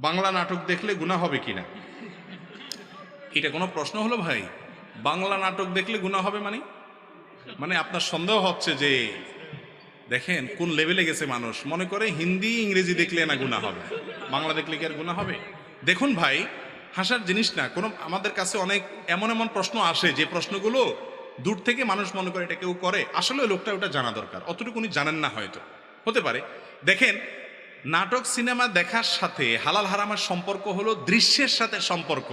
বাংলা নাটক দেখলে গুনাহ হবে কিনা? এটা কোনো প্রশ্ন হলো ভাই? বাংলা নাটক দেখলে গুনাহ হবে মানে আপনার সন্দেহ হচ্ছে যে দেখেন কোন লেভেলে গেছে মানুষ, মনে করে হিন্দি ইংরেজি দেখলে না গুনাহ হবে, বাংলা দেখলে কি আর গুনাহ হবে? দেখুন ভাই, হাসার জিনিস না কোনো। আমাদের কাছে অনেক এমন এমন প্রশ্ন আসে যে প্রশ্নগুলো দূর থেকে মানুষ মনে করে এটা কেউ করে, আসলে ওই লোকটা ওটা জানা দরকার, অতটুকু উনি জানেন না হয়তো, হতে পারে। দেখেন, নাটক সিনেমা দেখার সাথে হালাল হারামের সম্পর্ক হলো দৃশ্যের সাথে সম্পর্ক,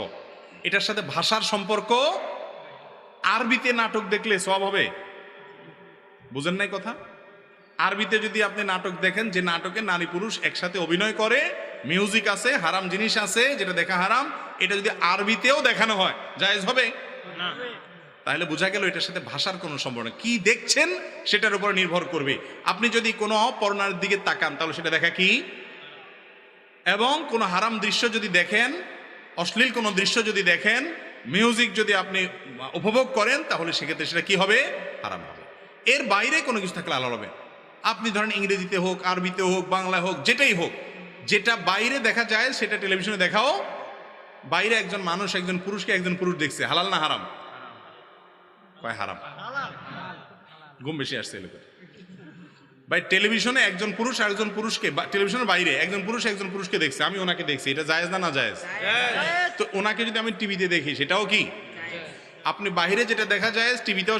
এটার সাথে ভাষার সম্পর্ক। আরবিতে নাটক দেখলে সওয়াব হবে? বুঝেন নাই কথা? আরবিতে যদি আপনি নাটক দেখেন যে নাটকে নারী পুরুষ একসাথে অভিনয় করে, মিউজিক আছে, হারাম জিনিস আছে যেটা দেখা হারাম, এটা যদি আরবিতেও দেখানো হয় জায়েজ হবে না? তাহলে বোঝা গেল এটার সাথে ভাষার কোনো সম্পর্ক নেই। কি দেখছেন সেটার উপর নির্ভর করবে। আপনি যদি কোনো পর্নোর দিকে তাকান তাহলে সেটা দেখা কি, এবং কোনো হারাম দৃশ্য যদি দেখেন, অশ্লীল কোনো দৃশ্য যদি দেখেন, মিউজিক যদি আপনি উপভোগ করেন, তাহলে সেক্ষেত্রে সেটা কি হবে? হারাম হবে। এর বাইরে কোনো কিছু থাকলে আলাদা হবে। আপনি ধরেন ইংরেজিতে হোক, আরবিতে হোক, বাংলা হোক, যেটাই হোক, যেটা বাইরে দেখা যায় সেটা টেলিভিশনে দেখাও। বাইরে একজন মানুষ একজন পুরুষকে একজন পুরুষ দেখছে, হালাল না হারাম? কয় হারাম। ঘুম বেশি আসছে এলাকায় ভাই। টেলিভিশনে একজন পুরুষ আর একজন পুরুষকে, টেলিভিশনের বাইরে একজন পুরুষ একজন পুরুষকে দেখছে, আমি ওনাকে দেখছি, এটা জায়েজ না জায়েজ? তো ওনাকে যদি আমি টিভিতে দেখি সেটাও কি? আপনি বাইরে যেটা দেখা যায় টিভিতেও